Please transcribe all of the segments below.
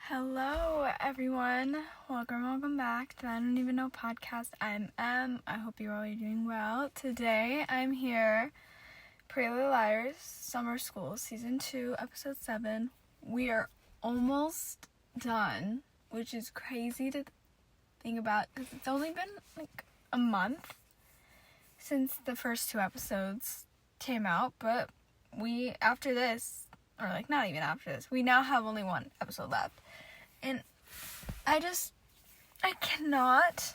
Hello, everyone. Welcome back to I Don't Even Know podcast. I'm Em. I hope you're all doing well. Today, I'm here, Pretty Little Liars, Summer School, Season 2, Episode 7. We are almost done, which is crazy to think about, because it's only been, a month since the first 2 episodes came out, but after this, or, not even after this, we now have only 1 episode left. And I cannot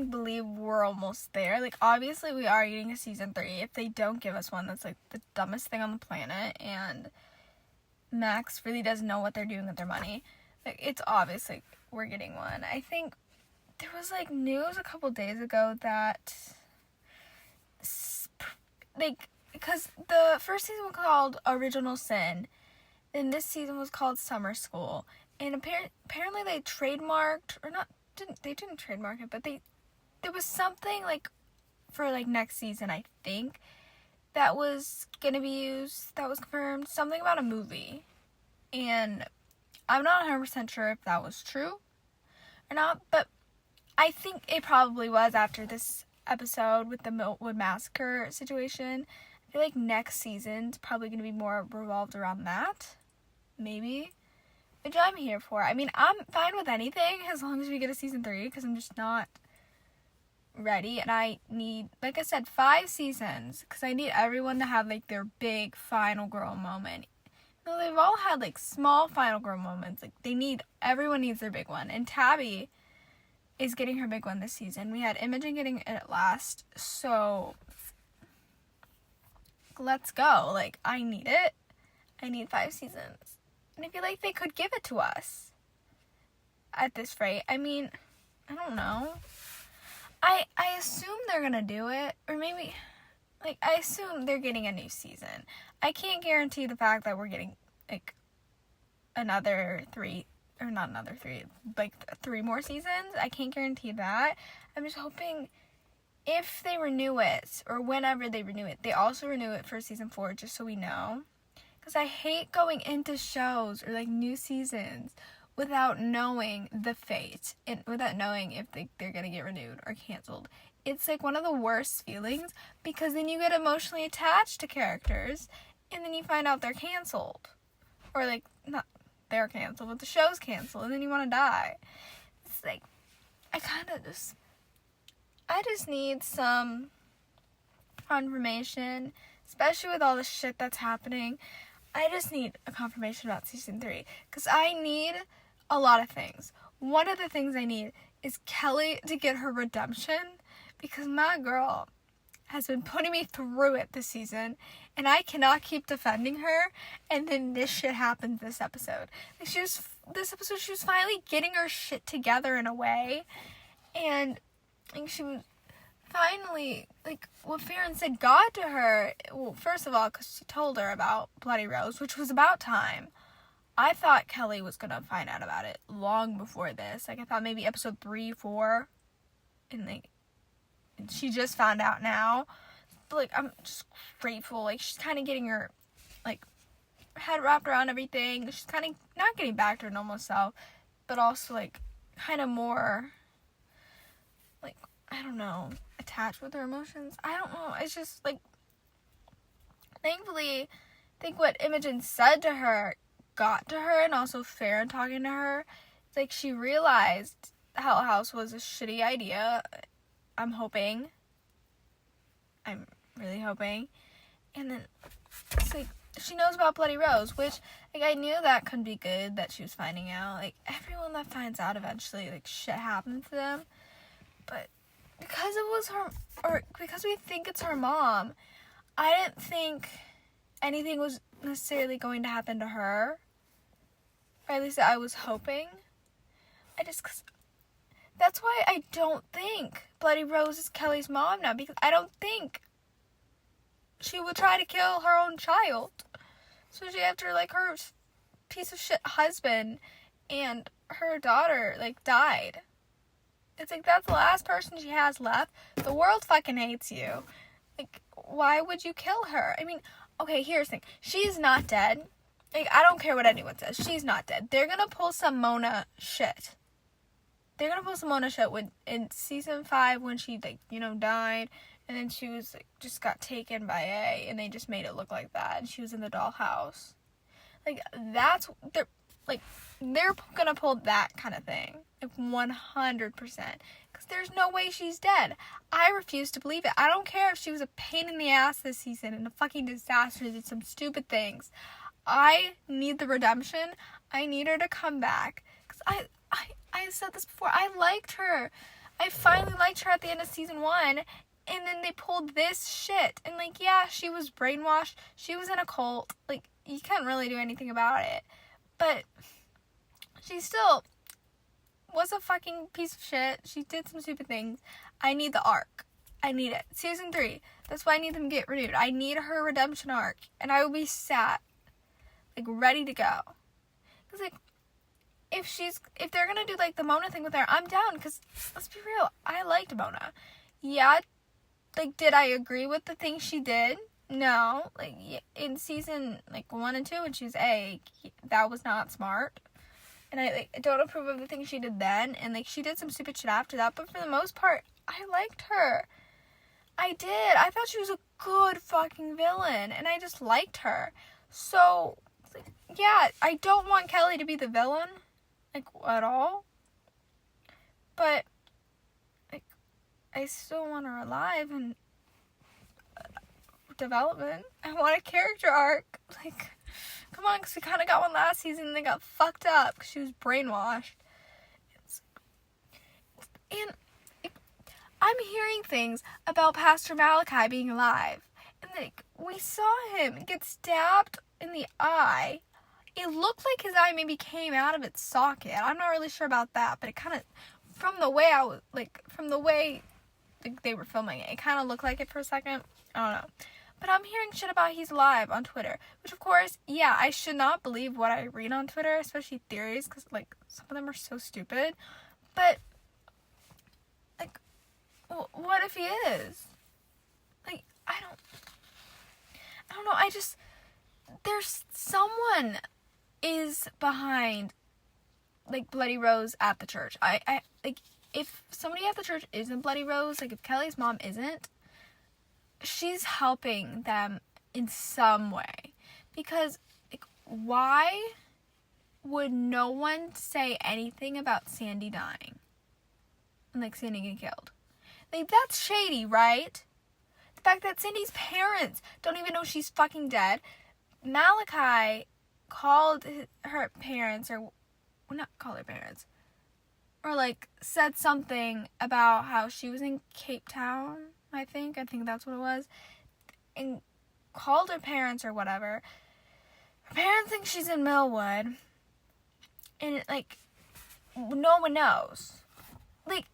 believe we're almost there. Obviously, we are getting a season 3. If they don't give us one, that's, the dumbest thing on the planet. And Max really doesn't know what they're doing with their money. It's obvious, we're getting one. I think there was, news a couple days ago that, because the first season was called Original Sin, and this season was called Summer School. And apparently they trademarked, they didn't trademark it, but there was something, for, next season, I think, that was gonna be used, that was confirmed, something about a movie. And I'm not 100% sure if that was true or not, but I think it probably was after this episode with the Miltwood Massacre situation. I feel like next season's probably gonna be more revolved around that. Maybe. Which I'm here for. I mean, I'm fine with anything as long as we get a season 3, because I'm just not ready. And I need, like I said, 5 seasons, because I need everyone to have, their big final girl moment. They've all had, small final girl moments. Everyone needs their big one. And Tabby is getting her big one this season. We had Imogen getting it last, so let's go. I need it. I need 5 seasons. And I feel like they could give it to us at this rate. I mean, I don't know. I assume they're going to do it. Or maybe, I assume they're getting a new season. I can't guarantee the fact that we're getting, another 3, or not another 3, 3 more seasons. I can't guarantee that. I'm just hoping if they renew it, or whenever they renew it, they also renew it for season 4, just so we know. Because I hate going into shows or, new seasons without knowing the fate and without knowing if they're going to get renewed or canceled. It's, one of the worst feelings, because then you get emotionally attached to characters and then you find out they're canceled. Or, not they're canceled, but the show's canceled, and then you want to die. It's, I just need some confirmation, especially with all the shit that's happening. I just need a confirmation about season 3, because I need a lot of things. One of the things I need is Kelly to get her redemption, because my girl has been putting me through it this season, and I cannot keep defending her, and then this shit happens this episode. This episode, she was finally getting her shit together in a way, and she was finally, what Farron said got to her. Well, first of all, because she told her about Bloody Rose, which was about time. I thought Kelly was going to find out about it long before this. I thought maybe episode 3, 4, and, she just found out now. But, I'm just grateful. She's kind of getting her, head wrapped around everything. She's kind of not getting back to her normal self, but also, kind of more, I don't know, attached with her emotions. I don't know. It's just, thankfully, I think what Imogen said to her got to her, and also Farron talking to her. It's she realized Hell House was a shitty idea. I'm really hoping. And then, it's she knows about Bloody Rose, which, I knew that could be good, that she was finding out. Everyone that finds out eventually, shit happens to them. But because it was her, or because we think it's her mom, I didn't think anything was necessarily going to happen to her. Or at least I was hoping. That's why I don't think Bloody Rose is Kelly's mom now, because I don't think she would try to kill her own child. Especially after, her piece of shit husband and her daughter, died. It's that's the last person she has left. The world fucking hates you. Why would you kill her? I mean, okay, here's the thing. She is not dead. Like, I don't care what anyone says. She's not dead. They're gonna pull some Mona shit. They're gonna pull some Mona shit in season 5 when she, like, you know, died. And then she was, like, just got taken by A. And they just made it look like that. And she was in the dollhouse. Like, they're gonna pull that kind of thing. Like, 100%. Because there's no way she's dead. I refuse to believe it. I don't care if she was a pain in the ass this season and a fucking disaster, did some stupid things. I need the redemption. I need her to come back. Because I said this before. I liked her. I finally liked her at the end of season 1. And then they pulled this shit. And, like, yeah, she was brainwashed. She was in a cult. Like, you can't really do anything about it. But she still was a fucking piece of shit. She did some stupid things. I need the arc. I need it. Season 3. That's why I need them to get renewed. I need her redemption arc. And I will be sat, like, ready to go. Because, like, if they're gonna do, like, the Mona thing with her, I'm down. Because, let's be real, I liked Mona. Yeah, like, did I agree with the things she did? No. Like, in season, like, 1 and 2, when she was A, that was not smart. And I, like, don't approve of the things she did then. And, like, she did some stupid shit after that. But for the most part, I liked her. I did. I thought she was a good fucking villain. And I just liked her. So, like, yeah, I don't want Kelly to be the villain. Like, at all. But, like, I still want her alive and development. I want a character arc. Like, come on, because we kind of got one last season and they got fucked up because she was brainwashed. And I'm hearing things about Pastor Malachi being alive. And, like, we saw him get stabbed in the eye. It looked like his eye maybe came out of its socket. I'm not really sure about that, but it kind of, from the way they were filming it, it kind of looked like it for a second. I don't know. But I'm hearing shit about he's alive on Twitter. Which, of course, yeah, I should not believe what I read on Twitter, especially theories, because, like, some of them are so stupid. But, like, what if he is? Like, I don't know. There's someone is behind, like, Bloody Rose at the church. I like, if somebody at the church isn't Bloody Rose, like, if Kelly's mom isn't, she's helping them in some way. Because, like, why would no one say anything about Sandy dying? And, like, Sandy getting killed? Like, that's shady, right? The fact that Cindy's parents don't even know she's fucking dead. Malachi called her parents, or, well, not called her parents, or, like, said something about how she was in Cape Town, I think that's what it was, and called her parents or whatever. Her parents think she's in Millwood, and, like, no one knows. Like,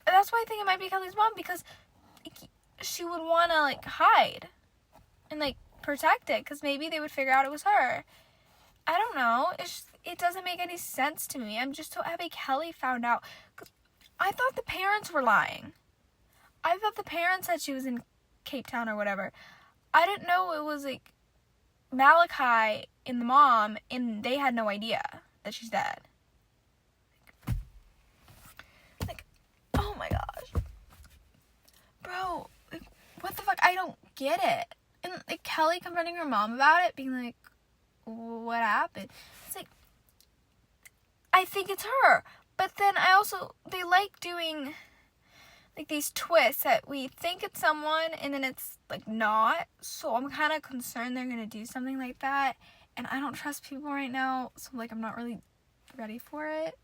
that's why I think it might be Kelly's mom, because, like, she would want to, like, hide and, like, protect it, because maybe they would figure out it was her. I don't know. It doesn't make any sense to me. I'm just so happy Kelly found out. 'Cause I thought the parents were lying. I thought the parents said she was in Cape Town or whatever. I didn't know it was, like, Malachi and the mom, and they had no idea that she's dead. Like, oh my gosh. Bro, like, what the fuck? I don't get it. And, like, Kelly confronting her mom about it, being like, what happened? It's like, I think it's her. But then they like doing, like, these twists that we think it's someone and then it's, like, not. So I'm kind of concerned they're going to do something like that. And I don't trust people right now. So, like, I'm not really ready for it.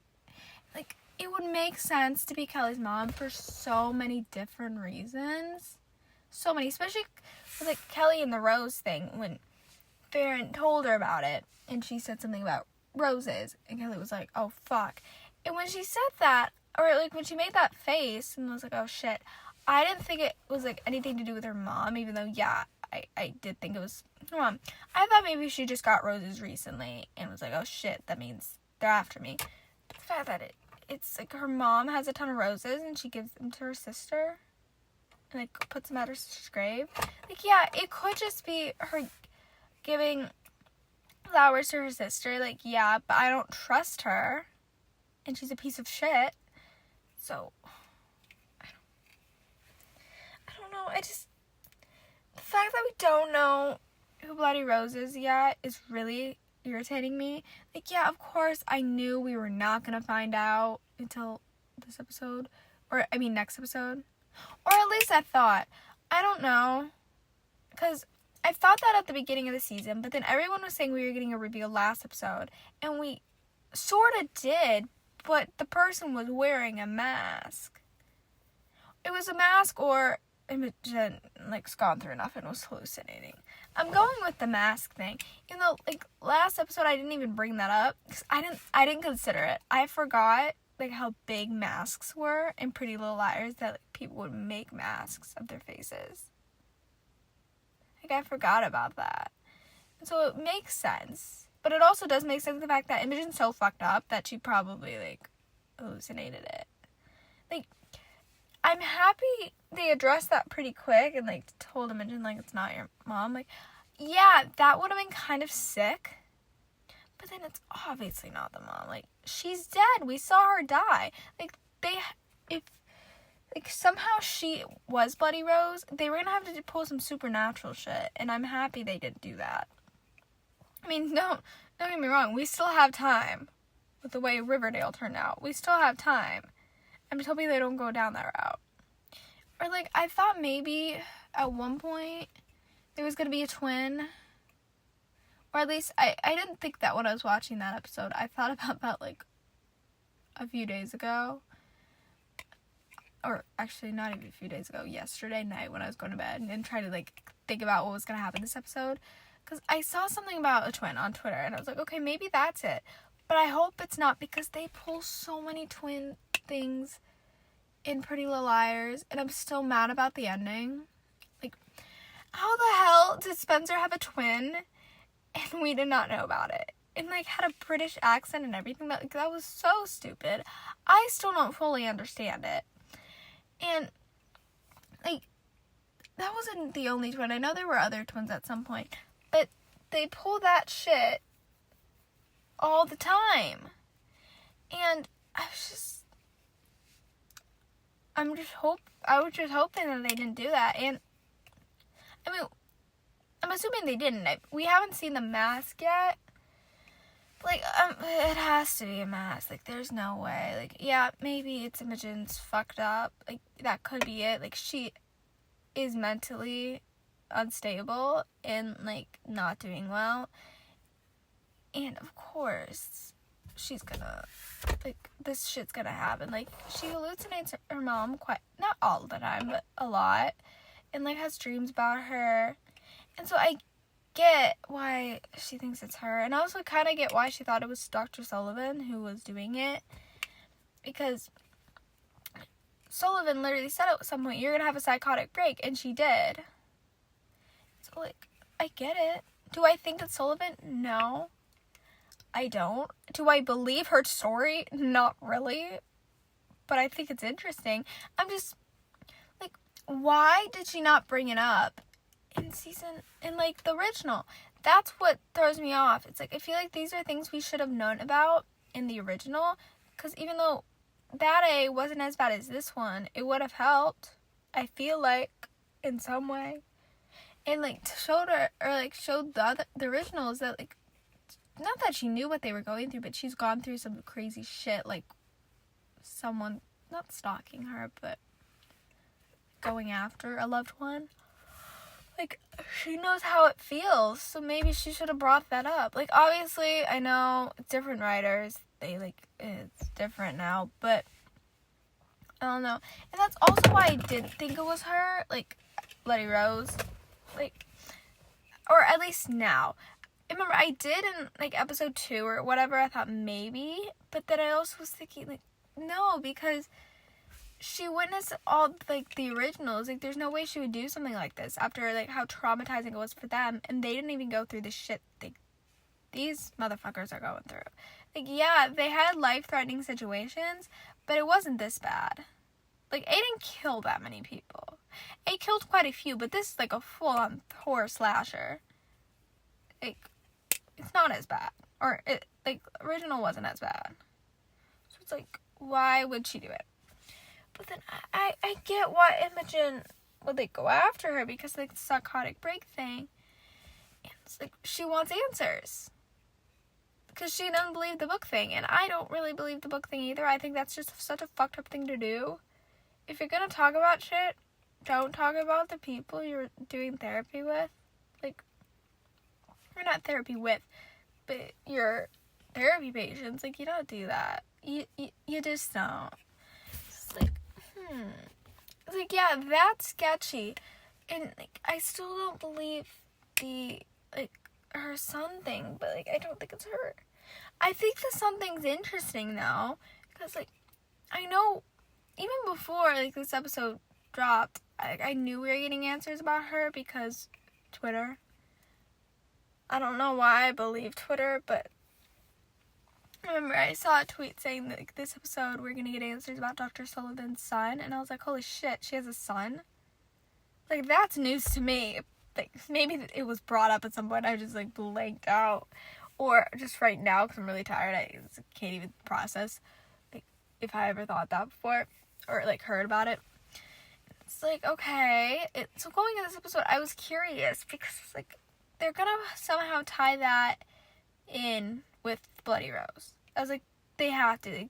Like, it would make sense to be Kelly's mom for so many different reasons. So many, especially with, like, Kelly and the Rose thing, when Farron told her about it, and she said something about roses, and Kelly was like, oh, fuck. And when she said that, or, like, when she made that face, and was like, oh, shit, I didn't think it was, like, anything to do with her mom, even though, yeah, I did think it was her mom. I thought maybe she just got roses recently, and was like, oh, shit, that means they're after me. But the fact that it's, like, her mom has a ton of roses, and she gives them to her sister, and, like, puts them at her sister's grave. Like, yeah, it could just be her giving flowers to her sister. Like, yeah, but I don't trust her. And she's a piece of shit. So, I don't know. The fact that we don't know who Bloody Rose is yet is really irritating me. Like, yeah, of course, I knew we were not going to find out until this episode. Next episode. Or at least I thought. I don't know. Because I thought that at the beginning of the season, but then everyone was saying we were getting a reveal last episode. And we sort of did, but the person was wearing a mask. It was a mask or Imogen, gone through enough and was hallucinating. I'm going with the mask thing. Even though, last episode I didn't even bring that up. Because I didn't consider it. I forgot, how big masks were in Pretty Little Liars. That, people would make masks of their faces. I forgot about that. And so it makes sense. But it also does make sense the fact that Imogen's so fucked up that she probably, hallucinated it. I'm happy they addressed that pretty quick and, told Imogen, it's not your mom. Yeah, that would have been kind of sick. But then it's obviously not the mom. She's dead. We saw her die. If somehow she was Bloody Rose, they were going to have to pull some supernatural shit. And I'm happy they didn't do that. Don't get me wrong. We still have time. With the way Riverdale turned out. We still have time. I'm just hoping they don't go down that route. Or, I thought maybe at one point there was going to be a twin. Or at least, I didn't think that when I was watching that episode. I thought about that, a few days ago. Or, actually, not even a few days ago. Yesterday night when I was going to bed. And tried to, think about what was going to happen this episode. Because I saw something about a twin on Twitter. And I was like, okay, maybe that's it. But I hope it's not, because they pull so many twin things in Pretty Little Liars, and I'm still mad about the ending. How the hell did Spencer have a twin, and we did not know about it? And, had a British accent and everything. That was so stupid. I still don't fully understand it. And, that wasn't the only twin. I know there were other twins at some point, but they pull that shit all the time. And I was just hoping that they didn't do that. And I'm assuming they didn't. We haven't seen the mask yet. It has to be a mask. There's no way. Yeah, maybe it's Imogen's fucked up. That could be it. She is mentally unstable and, not doing well. And, of course, she's gonna, this shit's gonna happen. She hallucinates her mom not all the time, but a lot. And, has dreams about her. And so I get why she thinks it's her. And I also kind of get why she thought it was Dr. Sullivan who was doing it. Because Sullivan literally said at some point, you're gonna have a psychotic break. And she did. So, I get it. Do I think it's Sullivan? No. I don't. Do I believe her story? Not really. But I think it's interesting. I'm just, why did she not bring it up in the original? That's what throws me off. It's I feel like these are things we should have known about in the original. Because even though that A wasn't as bad as this one, it would have helped. I feel in some way. And, showed her, or, showed the originals that, not that she knew what they were going through, but she's gone through some crazy shit, someone, not stalking her, but going after a loved one. She knows how it feels, so maybe she should have brought that up. Obviously, I know different writers, it's different now, but I don't know. And that's also why I didn't think it was her, Bloody Rose, or at least now. Remember, I did in, episode 2 or whatever, I thought maybe, but then I also was thinking, no, because she witnessed all, the originals. There's no way she would do something like this after, how traumatizing it was for them, and they didn't even go through the shit these motherfuckers are going through. Yeah, they had life-threatening situations, but it wasn't this bad. A didn't kill that many people. A killed quite a few, but this is, a full-on horror slasher. it's not as bad. Or, it, like, original wasn't as bad. So it's like, why would she do it? But then I get why Imogen would, like, go after her, because, like, the psychotic break thing. And it's like, she wants answers. Because she doesn't believe the book thing. And I don't really believe the book thing either. I think that's just such a fucked up thing to do. If you're gonna talk about shit, don't talk about the people you're doing therapy with. Like, you're not therapy with, but your therapy patients. Like, you don't do that. You just don't. It's like, It's like, yeah, that's sketchy. And, like, I still don't believe the, like, her son thing, but, like, I don't think it's her. I think the son thing's interesting, though, because, like, I know, even before, like, this episode dropped, I knew we were getting answers about her because Twitter. I don't know why I believe Twitter, but I remember I saw a tweet saying that, like, this episode we're gonna get answers about Dr. Sullivan's son, and I was like, holy shit, she has a son? Like, that's news to me. Like, maybe it was brought up at some point, I just, like, blanked out. Or just right now, because I'm really tired, I can't even process, like, if I ever thought that before, or, like, heard about it. It's like, okay. So going into this episode, I was curious, because, like, they're gonna somehow tie that in with Bloody Rose. I was like, they have to.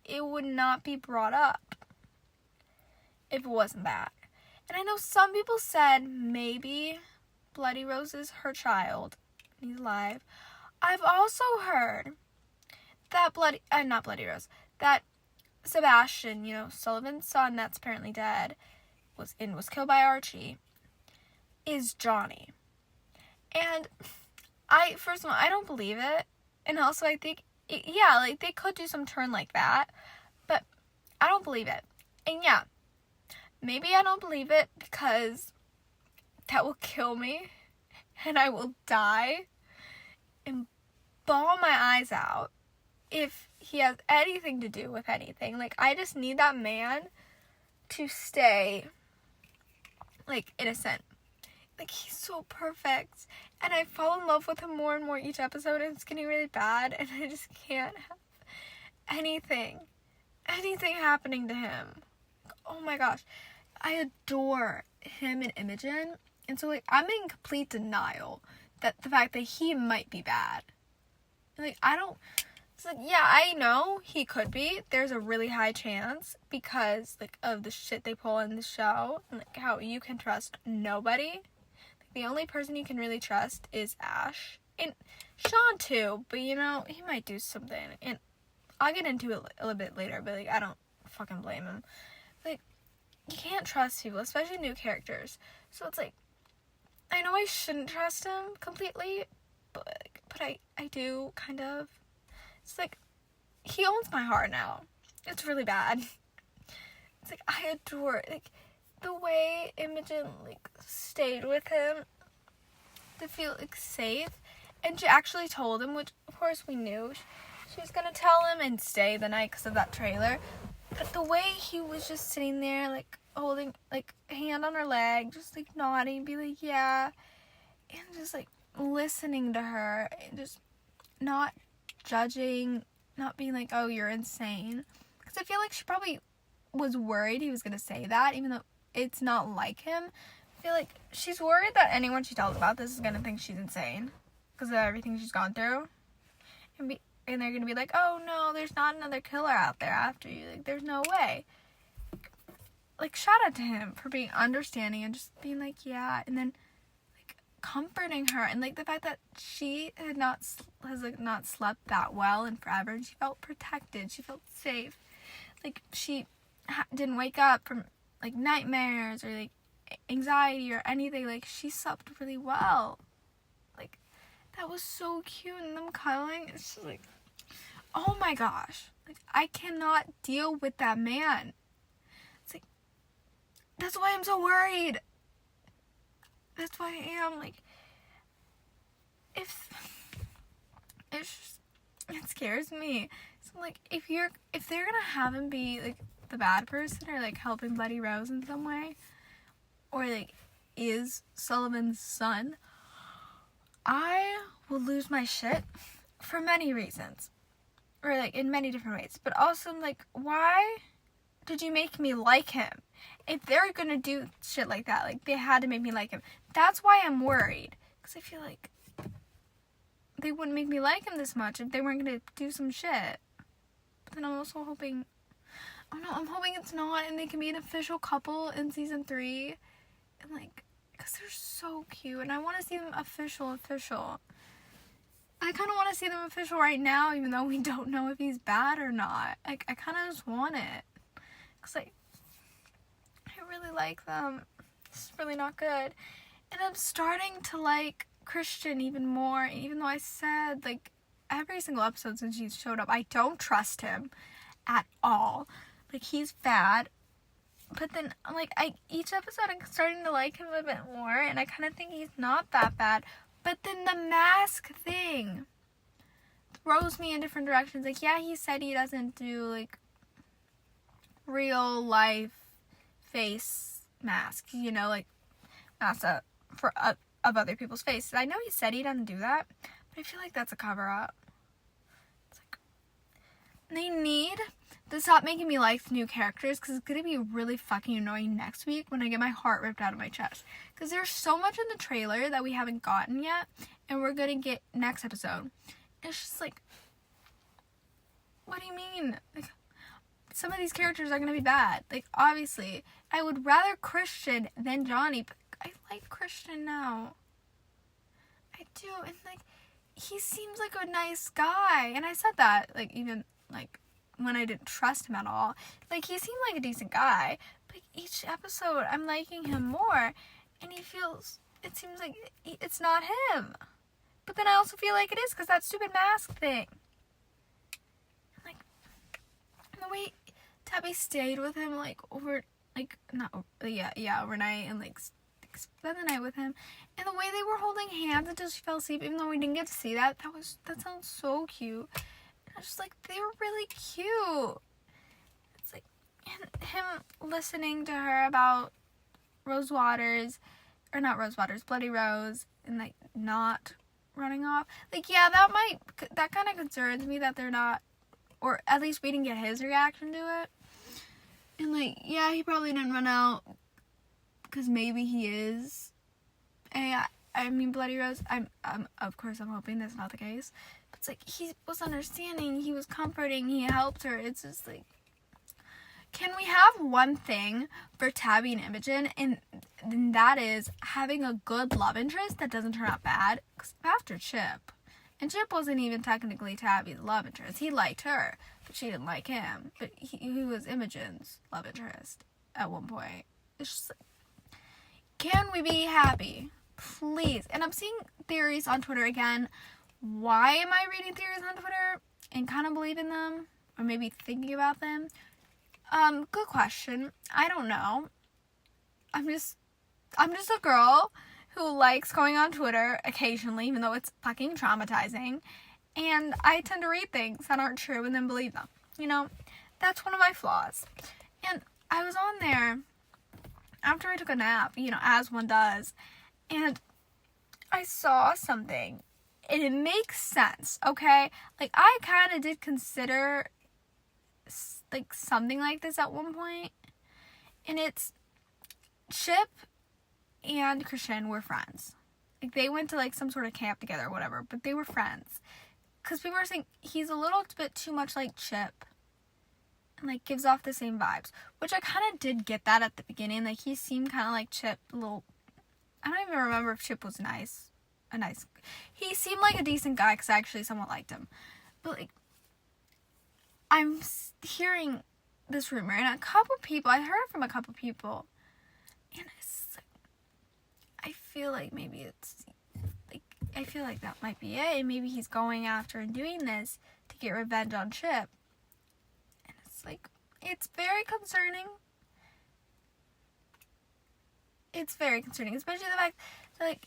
It would not be brought up if it wasn't that. And I know some people said maybe Bloody Rose is her child. He's alive. I've also heard that not Bloody Rose, that Sebastian, Sullivan's son that's apparently dead, was killed by Archie, is Johnny. And first of all, I don't believe it. And also, I think, like, they could do some turn like that. But I don't believe it. And yeah, maybe I don't believe it because that will kill me. And I will die and bawl my eyes out if he has anything to do with anything. Like, I just need that man to stay, like, innocent. Like, he's so perfect. And I fall in love with him more and more each episode, and it's getting really bad, and I just can't have anything happening to him. Oh my gosh. I adore him and Imogen. And so, like, I'm in complete denial that the fact that he might be bad. Like, it's like, yeah, I know he could be. There's a really high chance because, like, of the shit they pull in the show, and, like, how you can trust nobody. The only person you can really trust is Ash. And Sean, too. But, he might do something. And I'll get into it a little bit later. But, like, I don't fucking blame him. Like, you can't trust people. Especially new characters. So, it's like, I know I shouldn't trust him completely. But I do, kind of. It's like, he owns my heart now. It's really bad. It's like, I adore it. Like, the way Imogen, like, stayed with him to feel, like, safe. And she actually told him, which, of course, we knew. She was gonna tell him and stay the night because of that trailer. But the way he was just sitting there, like, holding, like, hand on her leg, just, like, nodding, be like, yeah. And just, like, listening to her. And just not judging, not being like, oh, you're insane. Because I feel like she probably was worried he was gonna say that, even though it's not like him. I feel like she's worried that anyone she tells about this is gonna think she's insane because of everything she's gone through, and they're gonna be like, oh no, there's not another killer out there after you. Like, there's no way. Like, shout out to him for being understanding and just being like, yeah, and then, like, comforting her, and, like, the fact that she has not slept that well in forever, and she felt protected, she felt safe, like, she didn't wake up from, like, nightmares or, like, anxiety or anything. Like, she slept really well. Like, that was so cute. And them cuddling, it's just like, oh my gosh. Like, I cannot deal with that man. It's like, that's why I'm so worried. That's why I am, like, it scares me. So, like, if they're gonna have him be, like, the bad person or, like, helping Bloody Rose in some way, or, like, is Sullivan's son, I will lose my shit for many reasons. Or, like, in many different ways. But also, I'm like, why did you make me like him? If they're gonna do shit like that, like, they had to make me like him. That's why I'm worried. Because I feel like they wouldn't make me like him this much if they weren't gonna do some shit. But then I'm also hoping... Oh no, I'm hoping it's not, and they can be an official couple in season 3. And, like, because they're so cute, and I want to see them official. I kind of want to see them official right now, even though we don't know if he's bad or not. Like, I kind of just want it. Because, like, I really like them. It's really not good. And I'm starting to like Christian even more, even though I said, like, every single episode since he's showed up, I don't trust him at all. Like, he's bad. But then, like, each episode I'm starting to like him a bit more, and I kind of think he's not that bad. But then the mask thing throws me in different directions. Like, yeah, he said he doesn't do, like, real life face masks, you know, like, masks of other people's faces. I know he said he doesn't do that, but I feel like that's a cover-up. It's like, they need to stop making me like the new characters, because it's going to be really fucking annoying next week when I get my heart ripped out of my chest. Because there's so much in the trailer that we haven't gotten yet, and we're going to get next episode. It's just like, what do you mean? Like, some of these characters are going to be bad. Like, obviously, I would rather Christian than Johnny, but I like Christian now. I do, and, like, he seems like a nice guy, and I said that, like, even, like, when I didn't trust him at all. Like, he seemed like a decent guy, but each episode I'm liking him more, and it seems like it's not him. But then I also feel like it is, because that stupid mask thing. Like, the way Tabby stayed with him, like, overnight, and, like, spend the night with him, and the way they were holding hands until she fell asleep, even though we didn't get to see that sounds so cute. I was just like, they were really cute. It's like, and him listening to her about Bloody Rose, and, like, not running off. Like, yeah, that kind of concerns me that they're not, or at least we didn't get his reaction to it. And, like, yeah, he probably didn't run out because maybe he is Bloody Rose. Of course, I'm hoping that's not the case. But it's like, he was understanding, he was comforting, he helped her. It's just like, can we have one thing for Tabby and Imogen, and that is having a good love interest that doesn't turn out bad? Because after Chip, and Chip wasn't even technically Tabby's love interest. He liked her, but she didn't like him. But he was Imogen's love interest at one point. It's just like, can we be happy? Please. And I'm seeing theories on Twitter again. Why am I reading theories on Twitter and kind of believing them? Or maybe thinking about them? Good question. I don't know. I'm just a girl who likes going on Twitter occasionally, even though it's fucking traumatizing. And I tend to read things that aren't true and then believe them. You know, that's one of my flaws. And I was on there after I took a nap, you know, as one does, and I saw something, and it makes sense, okay? Like, I kind of did consider, like, something like this at one point, and it's Chip and Christian were friends. Like, they went to, like, some sort of camp together or whatever, but they were friends. Because people were saying he's a little bit too much like Chip, and, like, gives off the same vibes, which I kind of did get that at the beginning. Like, he seemed kind of like Chip, I don't even remember if Chip was he seemed like a decent guy, because I actually somewhat liked him. But, like, I'm hearing this rumor, and I heard it from a couple people, and it's like, I feel like maybe it's, like, I feel like that might be it, and maybe he's going after and doing this to get revenge on Chip. Like, it's very concerning. It's very concerning, especially the fact that, like,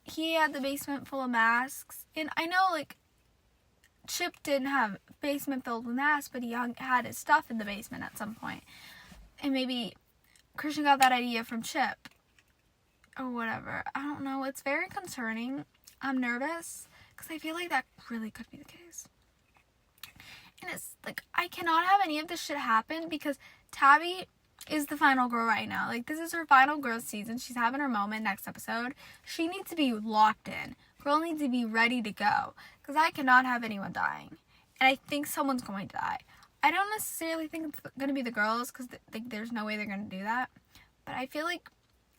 he had the basement full of masks, and I know, like, Chip didn't have basement filled with masks, but he had his stuff in the basement at some point, and maybe Christian got that idea from Chip, or whatever. I don't know. It's very concerning. I'm nervous because I feel like that really could be the case. And it's like, I cannot have any of this shit happen because Tabby is the final girl right now. Like, this is her final girl season. She's having her moment next episode. She needs to be locked in. Girl needs to be ready to go because I cannot have anyone dying. And I think someone's going to die. I don't necessarily think it's going to be the girls because there's no way they're going to do that. But I feel like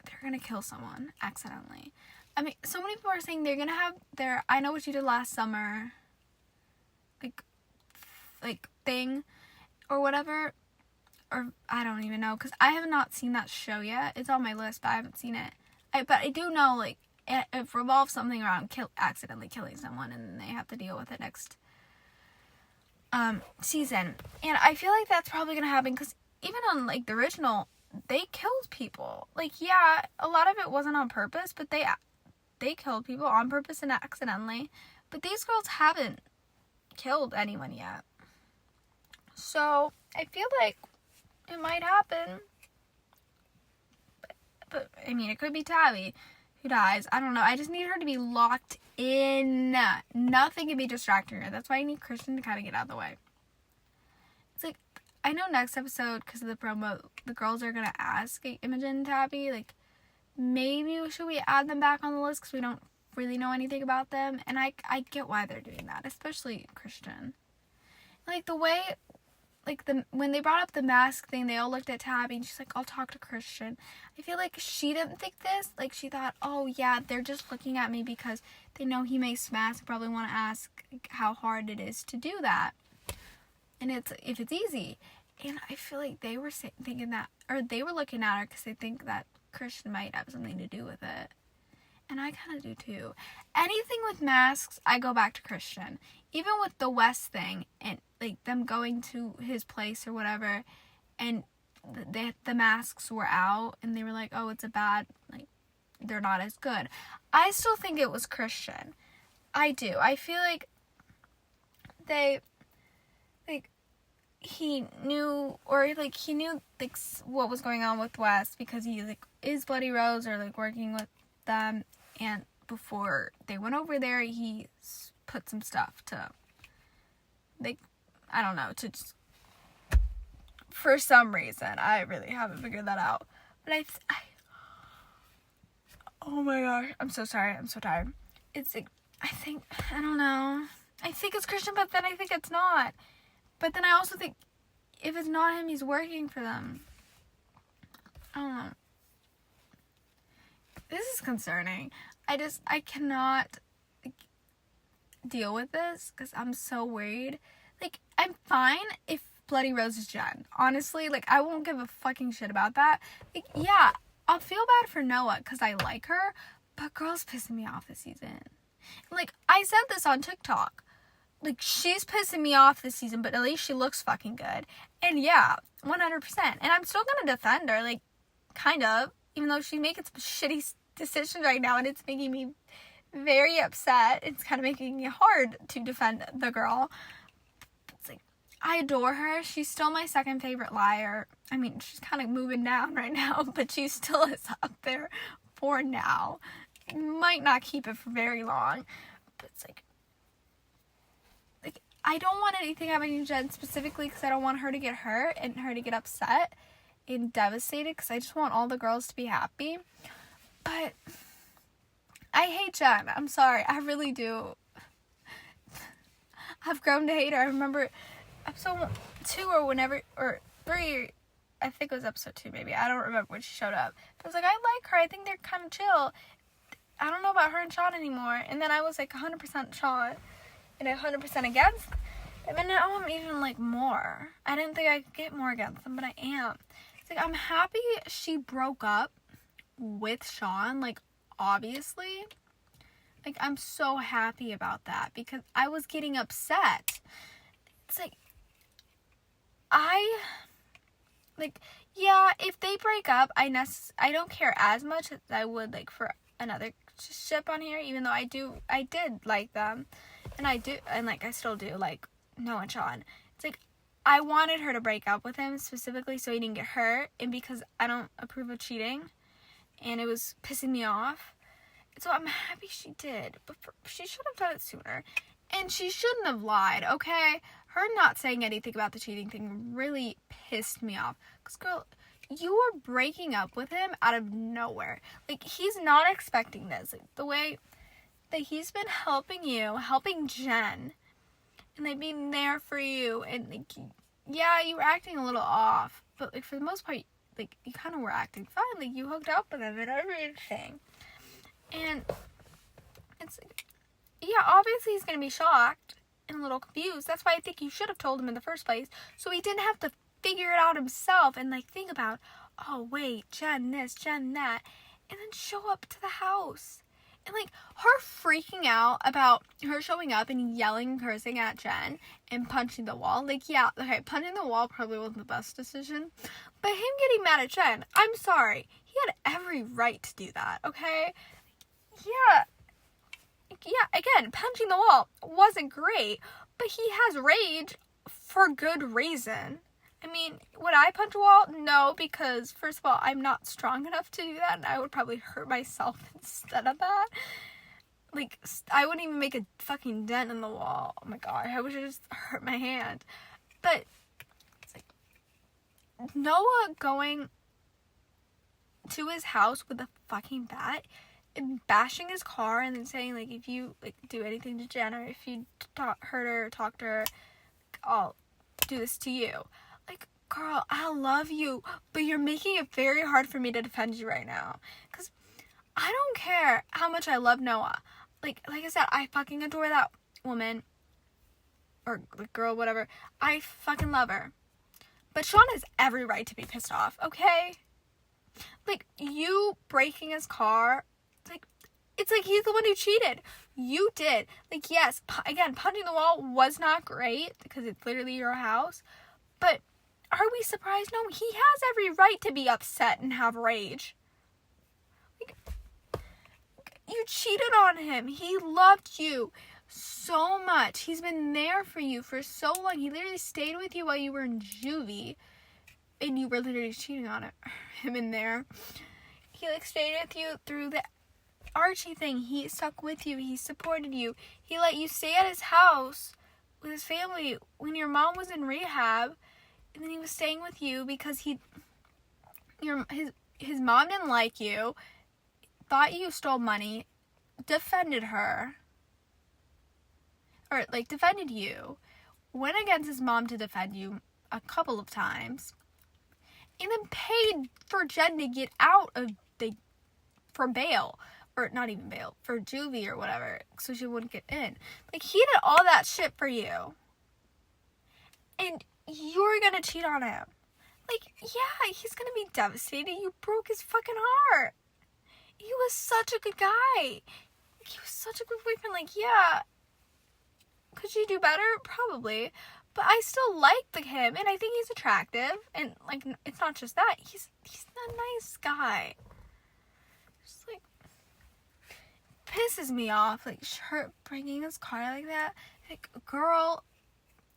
they're going to kill someone accidentally. I mean, so many people are saying they're going to have their I Know What You Did Last Summer like thing or whatever. Or I don't even know because I have not seen that show yet. It's on my list, but I haven't seen it. But I do know, like, it revolves something around accidentally killing someone and then they have to deal with it next season. And I feel like that's probably going to happen because even on, like, the original, they killed people. Like, yeah, a lot of it wasn't on purpose, but they killed people on purpose and accidentally. But these girls haven't killed anyone yet. So, I feel like it might happen. But I mean, it could be Tabby who dies. I don't know. I just need her to be locked in. Nothing can be distracting her. That's why I need Christian to kind of get out of the way. It's like, I know next episode, because of the promo, the girls are going to ask Imogen and Tabby, like, maybe should we add them back on the list because we don't really know anything about them. And I get why they're doing that, especially Christian. Like, the way, like, when they brought up the mask thing, they all looked at Tabby and she's like, I'll talk to Christian. I feel like she didn't think this. Like, she thought, oh yeah, they're just looking at me because they know he makes masks and probably want to ask how hard it is to do that. And if it's easy. And I feel like they were thinking that, or they were looking at her because they think that Christian might have something to do with it. And I kind of do too. Anything with masks, I go back to Christian. Even with the West thing and like them going to his place or whatever, and the masks were out and they were like, oh, it's a bad, like, they're not as good. I still think it was Christian. I do. I feel like he knew like what was going on with West because he like is Bloody Rose or like working with them, and before they went over there he put some stuff to, like, I don't know, to just, for some reason, I really haven't figured that out, but I oh my gosh, I'm so sorry, I'm so tired. It's like, I don't know, I think it's Christian, but then I think it's not. But then I also think if it's not him, he's working for them. I don't know. This is concerning. I cannot deal with this because I'm so worried. Like, I'm fine if Bloody Rose is Jen. Honestly, like, I won't give a fucking shit about that. Like, yeah, I'll feel bad for Noah because I like her, but girl's pissing me off this season. Like, I said this on TikTok. Like, she's pissing me off this season, but at least she looks fucking good. And yeah, 100%. And I'm still gonna defend her, like, kind of. Even though she's making some shitty decisions right now, and it's making me very upset. It's kind of making it hard to defend the girl. It's like, I adore her. She's still my second favorite liar. I mean, she's kind of moving down right now, but she still is up there for now. Might not keep it for very long. But it's like, I don't want anything happening to Jen specifically because I don't want her to get hurt and her to get upset and devastated because I just want all the girls to be happy. But I hate Jen. I'm sorry. I really do. I've grown to hate her. I remember episode 2 or 3, I think it was episode 2 maybe. I don't remember when she showed up. But I was like, I like her. I think they're kind of chill. I don't know about her and Sean anymore. And then I was like 100% Sean. And 100% against them. And now I'm even like more. I didn't think I could get more against them, but I am. It's like, I'm happy she broke up with Sean, like, obviously. Like, I'm so happy about that because I was getting upset. It's like, yeah, if they break up, I don't care as much as I would, like, for another ship on here, even though I did like them. And I still do, like, Noah and Sean. It's like, I wanted her to break up with him specifically so he didn't get hurt, and because I don't approve of cheating. and it was pissing me off. So I'm happy she did, but she should have done it sooner. And she shouldn't have lied, okay? Her not saying anything about the cheating thing really pissed me off. Because, girl, you were breaking up with him out of nowhere. Like, he's not expecting this. Like, the way that he's been helping you, helping Jen, and, like, being there for you. And, like, yeah, you were acting a little off. But, like, for the most part, like, you kind of were acting fine. Like, you hooked up with him and everything. And it's like, yeah, obviously he's going to be shocked and a little confused. That's why I think you should have told him in the first place, so he didn't have to figure it out himself and, like, think about, oh, wait, Jen this, Jen that, and then show up to the house. And, like, her freaking out about her showing up and yelling and cursing at Jen and punching the wall. Like, yeah, okay, punching the wall probably wasn't the best decision, but him getting mad at Jen, I'm sorry, he had every right to do that, okay? Yeah, again, punching the wall wasn't great, but he has rage for good reason. I mean, would I punch a wall? No, because, first of all, I'm not strong enough to do that, and I would probably hurt myself instead of that. Like, I wouldn't even make a fucking dent in the wall. Oh my god, I would have just hurt my hand. But, it's like, Noah going to his house with a fucking bat and bashing his car and then saying, like, if you, like, do anything to Jen or if you hurt her or talk to her, I'll do this to you. Like, girl, I love you, but you're making it very hard for me to defend you right now. Because I don't care how much I love Noah. Like I said, I fucking adore that woman. Or girl, whatever. I fucking love her. But Sean has every right to be pissed off, okay? Like, you breaking his car, it's like he's the one who cheated. You did. Like, yes, again, punching the wall was not great because it's literally your house. But are we surprised? No, he has every right to be upset and have rage. Like, you cheated on him. He loved you so much. He's been there for you for so long. He literally stayed with you while you were in juvie. And you were literally cheating on him in there. He, like, stayed with you through the Archie thing. He stuck with you. He supported you. He let you stay at his house with his family when your mom was in rehab, and then he was staying with you because his mom didn't like you, thought you stole money, defended her, or, like, defended you, went against his mom to defend you a couple of times, and then paid for Jen to get out of for bail. Or not even bail, for juvie or whatever, so she wouldn't get in. Like, he did all that shit for you. And you're gonna cheat on him. Like, yeah, he's gonna be devastated. You broke his fucking heart. He was such a good guy. He was such a good boyfriend. Like, yeah. Could you do better? Probably. But I still like him, and I think he's attractive. And, like, it's not just that. He's a nice guy. Just, like, pisses me off, like, her bringing his car like that. Like, girl,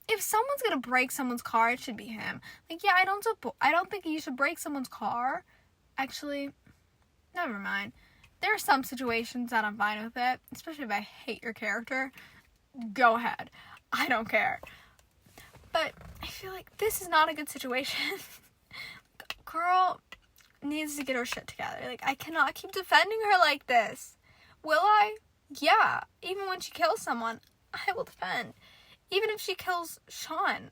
if someone's gonna break someone's car, it should be him. Like, yeah, I don't think you should break someone's car. Actually, never mind. There are some situations that I'm fine with it, especially if I hate your character. Go ahead. I don't care. But I feel like this is not a good situation. Girl needs to get her shit together. Like, I cannot keep defending her like this. Will I? Yeah. Even when she kills someone, I will defend. Even if she kills Sean,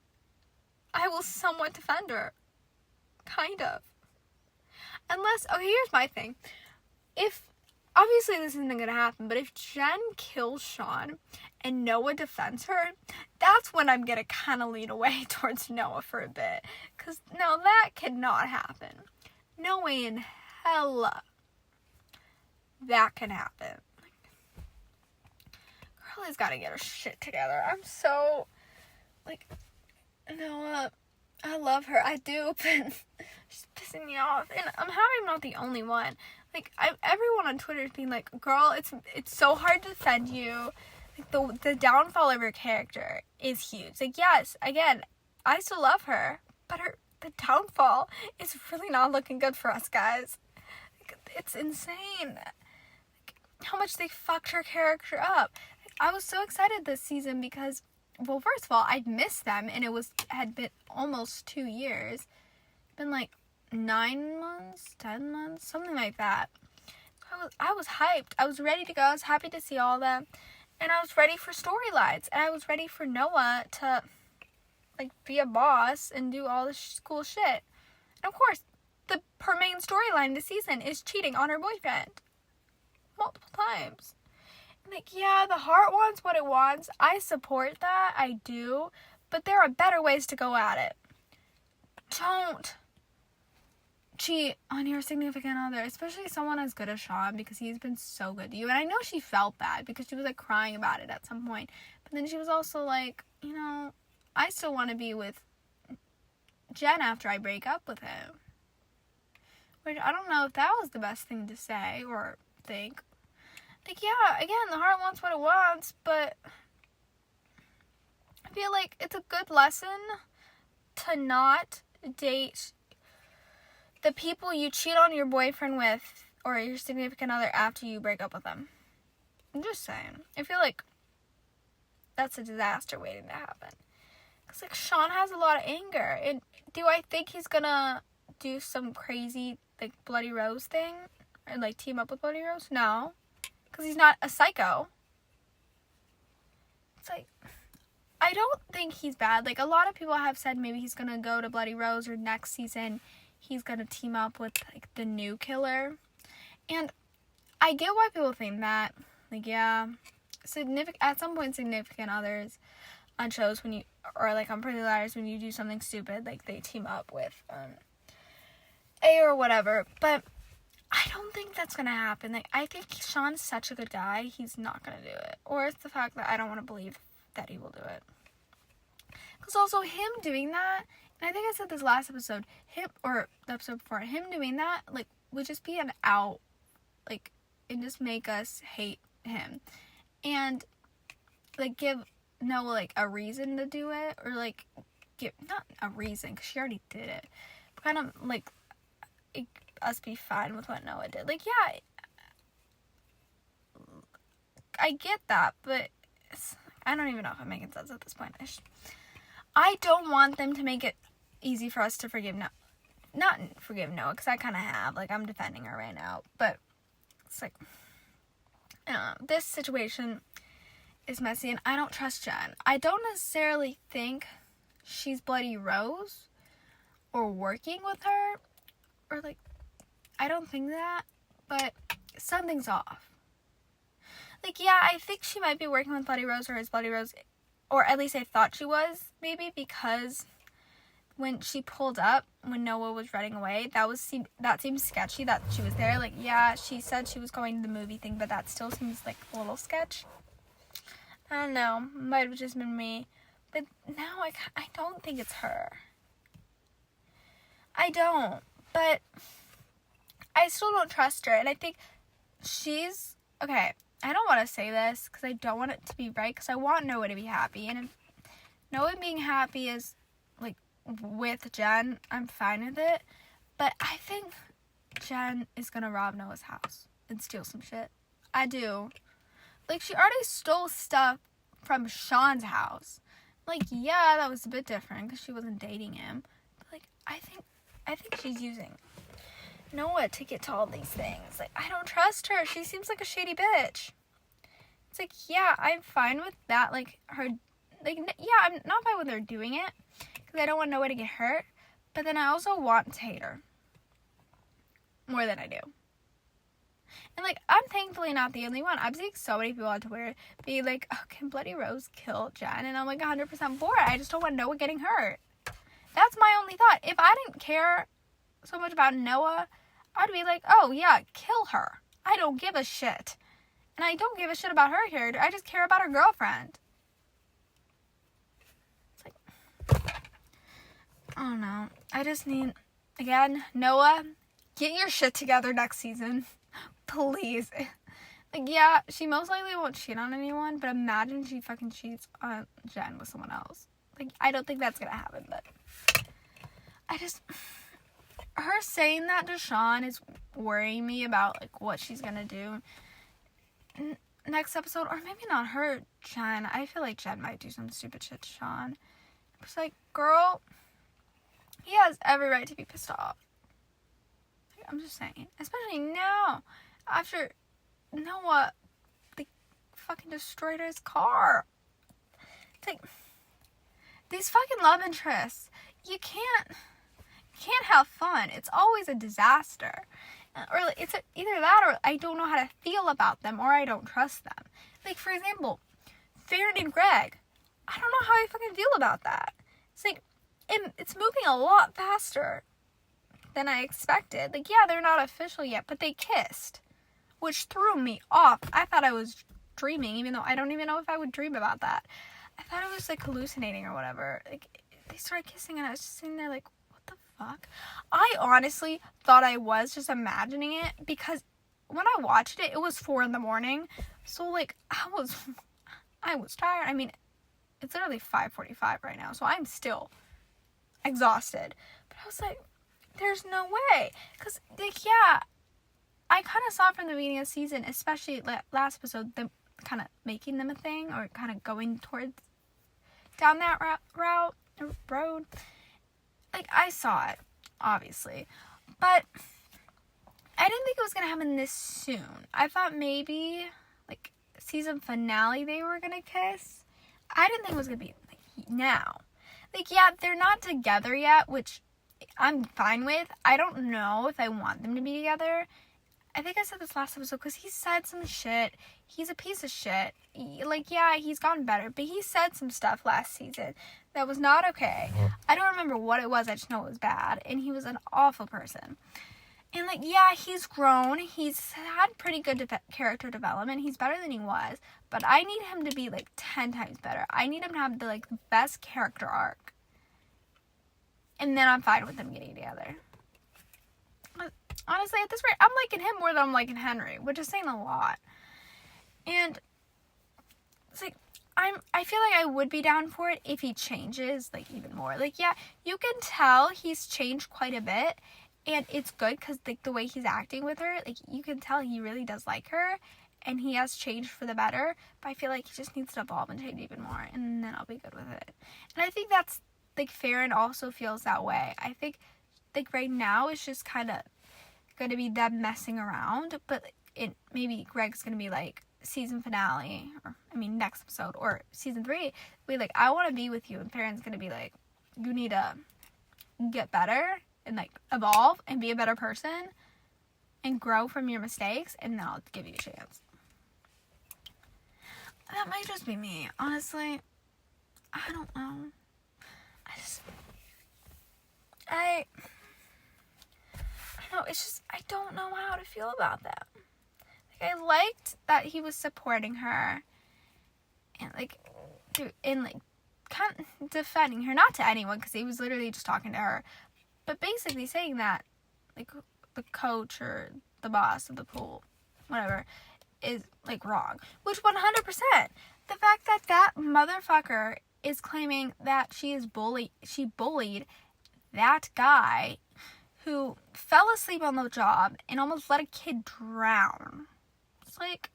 I will somewhat defend her. Kind of. Unless, okay, here's my thing. Obviously this isn't going to happen, but if Jen kills Sean and Noah defends her, that's when I'm going to kind of lean away towards Noah for a bit. Because, no, that cannot happen. No way in hell that can happen. Girl has got to get her shit together. I'm so, like, Noah, I love her. I do, but she's pissing me off. And I'm happy I'm not the only one. Like, everyone on Twitter is being like, girl, it's so hard to defend you. Like, the downfall of her character is huge. Like, yes, again, I still love her, but the downfall is really not looking good for us, guys. Like, it's insane. Like, how much they fucked her character up. Like, I was so excited this season because, well, first of all, I'd missed them, and had been almost 2 years. Been like 9 months, 10 months, something like that. I was hyped. I was ready to go. I was happy to see all of them. And I was ready for storylines. And I was ready for Noah to, like, be a boss and do all this cool shit. And of course, her main storyline this season is cheating on her boyfriend. Multiple times. And like, yeah, the heart wants what it wants. I support that. I do. But there are better ways to go at it. Don't cheat on your significant other, especially someone as good as Sean, because he's been so good to you. And I know she felt bad because she was like crying about it at some point, but then she was also like, you know, I still want to be with Jen after I break up with him, which I don't know if that was the best thing to say or think. Like, yeah, again, the heart wants what it wants, but I feel like it's a good lesson to not date the people you cheat on your boyfriend with or your significant other after you break up with them. I'm just saying. I feel like that's a disaster waiting to happen. Because, like, Sean has a lot of anger. And do I think he's gonna do some crazy, like, Bloody Rose thing? And, like, team up with Bloody Rose? No. Because he's not a psycho. It's like, I don't think he's bad. Like, a lot of people have said maybe he's gonna go to Bloody Rose, or next season he's gonna team up with, like, the new killer. And I get why people think that. Like, yeah, at some point, significant others on shows when you, or like on Pretty Liars, when you do something stupid, like they team up with A or whatever. But I don't think that's gonna happen. Like, I think Sean's such a good guy, he's not gonna do it. Or it's the fact that I don't want to believe that he will do it. Because also him doing that, and I think I said this last episode, or the episode before, him doing that, like, would just be an out, like, and just make us hate him. And, like, give Noah, like, a reason to do it, or, like, not a reason, because she already did it, but kind of, like, us be fine with what Noah did. Like, yeah, I get that, but I don't even know if I'm making sense at this point. I don't want them to make it easy for us to forgive Noah. Not forgive Noah, because I kind of have. Like, I'm defending her right now. But it's like, this situation is messy, and I don't trust Jen. I don't necessarily think she's Bloody Rose or working with her, or, like, I don't think that, but something's off. Like, yeah, I think she might be working with Bloody Rose, or is Bloody Rose, or at least I thought she was, maybe, because when she pulled up, when Noah was running away, that seemed sketchy that she was there. Like, yeah, she said she was going to the movie thing, but that still seems like a little sketch. I don't know, might have just been me, but now I don't think it's her. I don't, but I still don't trust her, and I think she's, okay, I don't want to say this, because I don't want it to be right, because I want Noah to be happy, and if Noah being happy is, like, with Jen, I'm fine with it, but I think Jen is gonna rob Noah's house and steal some shit. I do. Like, she already stole stuff from Sean's house. Like, yeah, that was a bit different, because she wasn't dating him, but, like, I think she's using Noah to get to all these things. Like, I don't trust her. She seems like a shady bitch. It's like, yeah, I'm fine with that. Like, her, like, yeah, I'm not fine with her doing it, because I don't want Noah to get hurt. But then I also want to hate her more than I do. And, like, I'm thankfully not the only one. I'm seeing so many people on Twitter be like, oh, can Bloody Rose kill Jen? And I'm, like, 100% for it. I just don't want Noah getting hurt. That's my only thought. If I didn't care so much about Noah, I'd be like, oh, yeah, kill her. I don't give a shit. And I don't give a shit about her character. I just care about her girlfriend. It's like, I don't know. I just need, again, Noah, get your shit together next season. Please. Like, yeah, she most likely won't cheat on anyone, but imagine she fucking cheats on Jen with someone else. Like, I don't think that's gonna happen, but I just, her saying that to Sean is worrying me about, like, what she's gonna do next episode. Or maybe not her, Jen. I feel like Jen might do some stupid shit to Sean. It's like, girl, he has every right to be pissed off. I'm just saying. Especially now, after Noah, like, fucking destroyed his car. It's like, these fucking love interests, you can't have fun. It's always a disaster. Or it's either that or I don't know how to feel about them or I don't trust them. Like, for example, Farron and Greg. I don't know how I fucking feel about that. It's like, it's moving a lot faster than I expected. Like, yeah, they're not official yet, but they kissed, which threw me off. I thought I was dreaming, even though I don't even know if I would dream about that. I thought I was, like, hallucinating or whatever. Like, they started kissing and I was just sitting there like, what the fuck? I honestly thought I was just imagining it because when I watched it, it was 4 a.m. So, like, I was tired. I mean, it's literally 5:45 right now, so I'm still exhausted. But I was like, there's no way. Because, like, yeah, I kind of saw from the beginning of the season, especially last episode, them kind of making them a thing or kind of going towards down that road. Like, I saw it, obviously. But I didn't think it was going to happen this soon. I thought maybe, like, season finale they were going to kiss. I didn't think it was going to be, like, now. Like, yeah, they're not together yet, which I'm fine with. I don't know if I want them to be together. I think I said this last episode because he said some shit. He's a piece of shit. Like, yeah, he's gotten better, but he said some stuff last season that was not okay. I don't remember what it was. I just know it was bad. And he was an awful person. And, like, yeah, he's grown. He's had pretty good character development. He's better than he was. But I need him to be, like, 10 times better. I need him to have the, like, best character arc. And then I'm fine with them getting together. Honestly, at this rate, I'm liking him more than I'm liking Henry, which is saying a lot. And it's like, I feel like I would be down for it if he changes, like, even more. Like, yeah, you can tell he's changed quite a bit, and it's good because, like, the way he's acting with her, like, you can tell he really does like her, and he has changed for the better, but I feel like he just needs to evolve and change even more, and then I'll be good with it. And I think that's, like, Farron also feels that way. I think, like, right now it's just kind of going to be them messing around, but maybe Greg's going to be like season finale, or next episode, or season 3 be like, I want to be with you, and Farron's going to be like, you need to get better and, like, evolve and be a better person and grow from your mistakes, and then I'll give you a chance. That might just be me, honestly. I don't know. I don't know, it's just, I don't know how to feel about that. Like, I liked that he was supporting her and, like, kind of defending her, not to anyone, because he was literally just talking to her, but basically saying that, like, the coach or the boss of the pool, whatever, is, like, wrong. Which 100%, the fact that that motherfucker is claiming that she bullied that guy who fell asleep on the job and almost let a kid drown. It's like,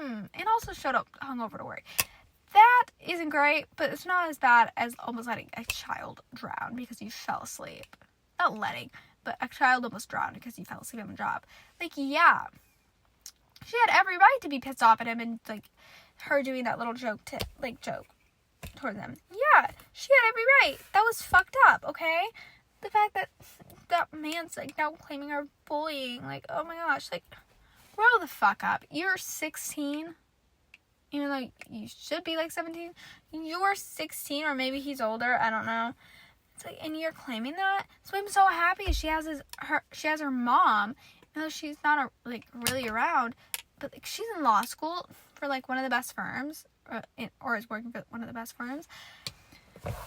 and also showed up hungover to work. That isn't great, but it's not as bad as almost letting a child drown because you fell asleep. Not letting, but a child almost drowned because he fell asleep on the job. Like, yeah, she had every right to be pissed off at him and, like, her doing that little joke towards him. Yeah, she had every right. That was fucked up, okay? The fact that that man's, like, now claiming her bullying, like, oh my gosh, like, grow the fuck up. You're 16, even though you should be, like, 17. You're 16, or maybe he's older, I don't know. It's like, and you're claiming that? So I'm so happy she has her mom, even though she's not, like, really around, but, like, she's in law school for, like, one of the best firms, or is working for one of the best firms.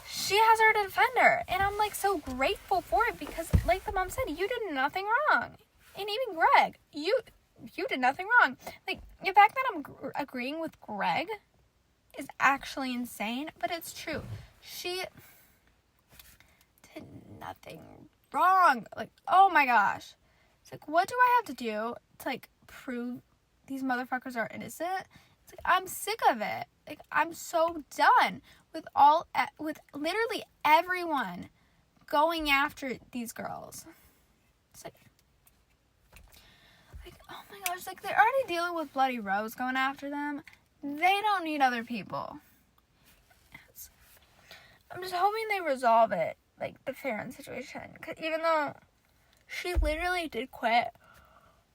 She has her to defend her, and I'm, like, so grateful for it because, like the mom said, you did nothing wrong. And even Greg, you did nothing wrong. Like, the fact that I'm agreeing with Greg is actually insane, but it's true. She did nothing wrong. Like, oh my gosh. It's like, what do I have to do to, like, prove these motherfuckers are innocent? It's like, I'm sick of it. Like, I'm so done with literally everyone going after these girls. It's like, oh my gosh, like, they're already dealing with Bloody Rose going after them. They don't need other people. I'm just hoping they resolve it, like, the Farron situation. Because even though she literally did quit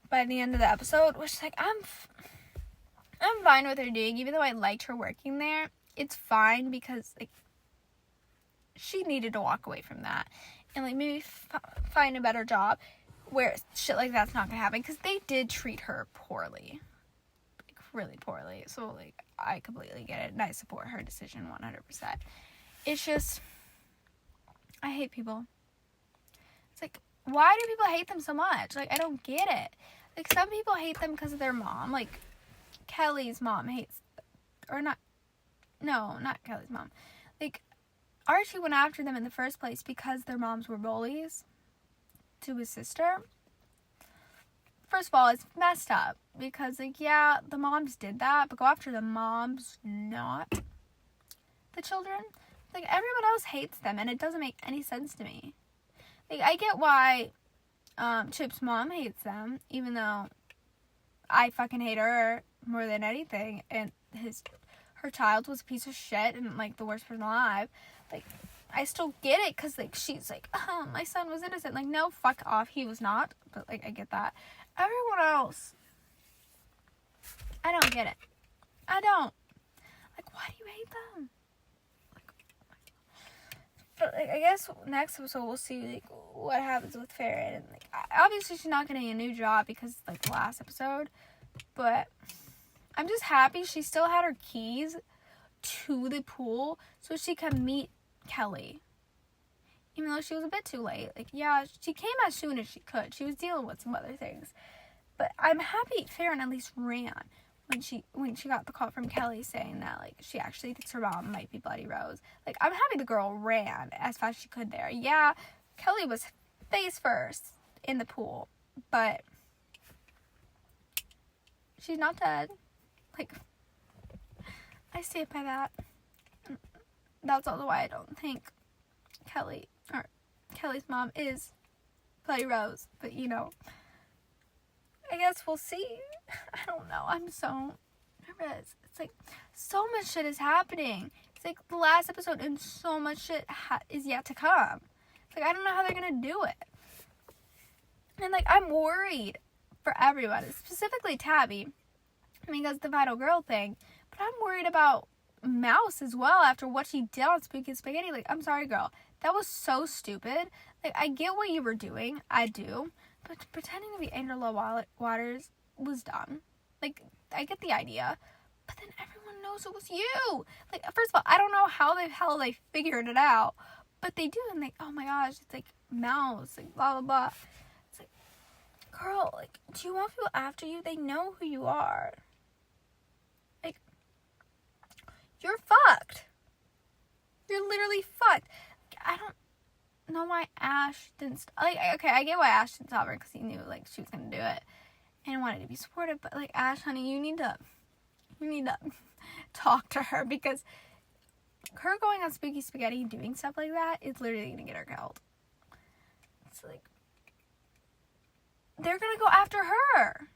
by the end of the episode, which, like, I'm fine with her doing, even though I liked her working there. It's fine because, like, she needed to walk away from that and, like, maybe find a better job where shit like that's not gonna happen, because they did treat her poorly, like, really poorly. So, like, I completely get it and I support her decision 100%. It's just, I hate people. It's like, why do people hate them so much? Like, I don't get it. Like, some people hate them because of their mom. Like, Kelly's mom hates, or not Kelly's mom. Like, Archie went after them in the first place because their moms were bullies to his sister. First of all, it's messed up because, like, yeah, the moms did that, but go after the moms, not the children. Like, everyone else hates them, and it doesn't make any sense to me. Like, I get why Chip's mom hates them, even though I fucking hate her more than anything, and her child was a piece of shit and, like, the worst person alive. Like, I still get it, because, like, she's like, oh, my son was innocent. Like, no, fuck off, he was not. But, like, I get that. Everyone else, I don't get it. I don't. Like, why do you hate them? But, like, I guess next episode we'll see, like, what happens with Farron. And, like, obviously she's not getting a new job because, like, the last episode. But I'm just happy she still had her keys to the pool so she could meet Kelly. Even though she was a bit too late. Like, yeah, she came as soon as she could. She was dealing with some other things. But I'm happy Farron at least ran when she got the call from Kelly saying that, like, she actually thinks her mom might be Bloody Rose. Like, I'm happy the girl ran as fast as she could there. Yeah, Kelly was face first in the pool, but she's not dead. Like, I stand by that. That's also why I don't think Kelly's mom is Bloody Rose. But, you know, I guess we'll see. I don't know. I'm so nervous. It's like so much shit is happening. It's like the last episode and so much shit is yet to come. It's like I don't know how they're going to do it. And, like, I'm worried for everyone, specifically Tabby, because the Vital Girl thing. But I'm worried about Mouse as well after what she did on Spooky Spaghetti. Like, I'm sorry, girl. That was so stupid. Like, I get what you were doing. I do. But pretending to be Angela Waters was dumb. Like, I get the idea. But then everyone knows it was you. Like, first of all, I don't know how the hell they figured it out. But they do. And, like, oh my gosh, it's like Mouse. Like, blah, blah, blah. It's like, girl, like, do you want people after you? They know who you are. Like, you're fucked. You're literally fucked. Like, I don't know why Ash didn't like, okay, I get why Ash didn't stop her, because he knew, like, she was gonna do it and wanted to be supportive. But, like, Ash, honey, you need to talk to her, because her going on Spooky Spaghetti and doing stuff like that is literally gonna get her killed. It's like, they're gonna go after her,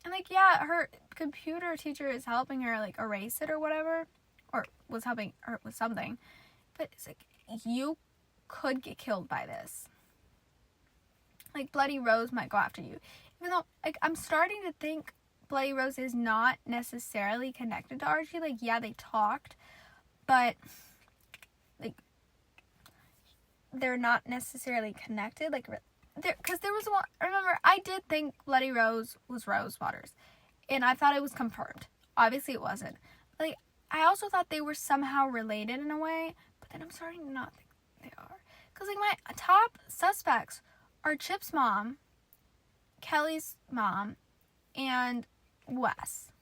and, like, yeah, her computer teacher is helping her, like, erase it or whatever, or was helping her with something, but it's like, you could get killed by this. Like, Bloody Rose might go after you. Even though, like, I'm starting to think Bloody Rose is not necessarily connected to Archie. Like, yeah, they talked, but, like, they're not necessarily connected. Like, because there was one, remember, I did think Bloody Rose was Rose Waters, and I thought it was confirmed. Obviously, it wasn't. Like, I also thought they were somehow related in a way, but then I'm starting to not think they are. Because, like, my top suspects are Chip's mom, Kelly's mom, and Wes.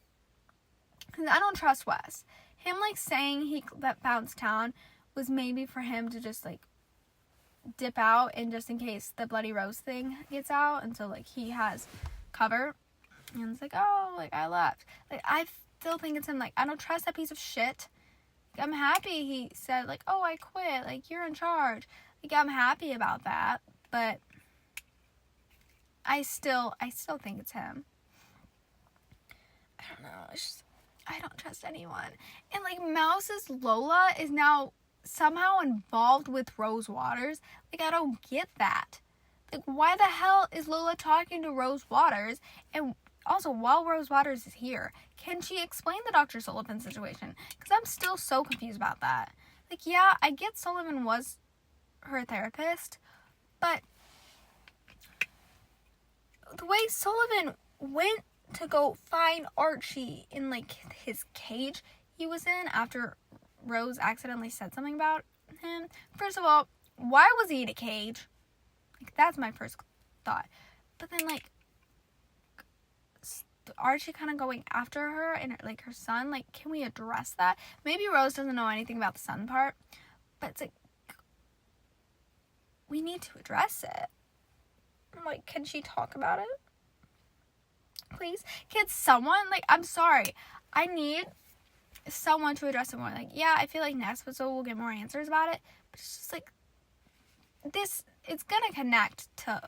Because I don't trust Wes. Him, like, saying that Bounce Town was maybe for him to just, like, dip out, and just in case the Bloody Rose thing gets out, and so, like, he has cover, and it's like, oh, like, I left. Like, I still think it's him. Like, I don't trust that piece of shit. Like, I'm happy he said, like, oh, I quit, like, you're in charge. Like, I'm happy about that, but I still think it's him. I don't know, it's just, I don't trust anyone. And, like, Mouse's Lola is now somehow involved with Rose Waters. Like, I don't get that. Like, why the hell is Lola talking to Rose Waters? And also, while Rose Waters is here, can she explain the Dr. Sullivan situation? Because I'm still so confused about that. Like, yeah, I get Sullivan was her therapist, but the way Sullivan went to go find Archie in, like, his cage he was in after Rose accidentally said something about him. First of all, why was he in a cage? Like, that's my first thought. But then, like, Archie kind of going after her and, like, her son, like, can we address that? Maybe Rose doesn't know anything about the son part, but it's like, we need to address it. Like, can she talk about it? Please? Can someone, like, I'm sorry, I need someone to address it more. Like, yeah, I feel like next episode we'll get more answers about it, but it's just like, this, it's gonna connect to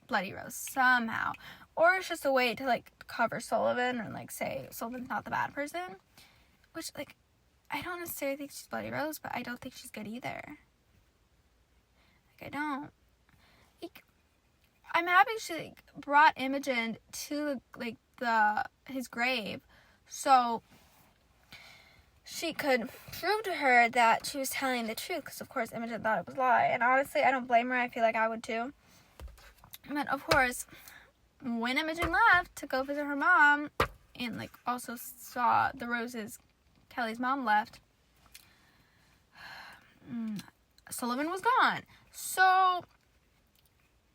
Bloody Rose somehow, or it's just a way to, like, cover Sullivan and, like, say Sullivan's not the bad person, which, like, I don't necessarily think she's Bloody Rose, but I don't think she's good either. Like, I don't. Like, I'm happy she, like, brought Imogen to, like, his grave, so she could prove to her that she was telling the truth, because, of course, Imogen thought it was a lie, and honestly, I don't blame her. I feel like I would, too. But, of course, when Imogen left to go visit her mom, and, like, also saw the roses Kelly's mom left, Sullivan was gone. So,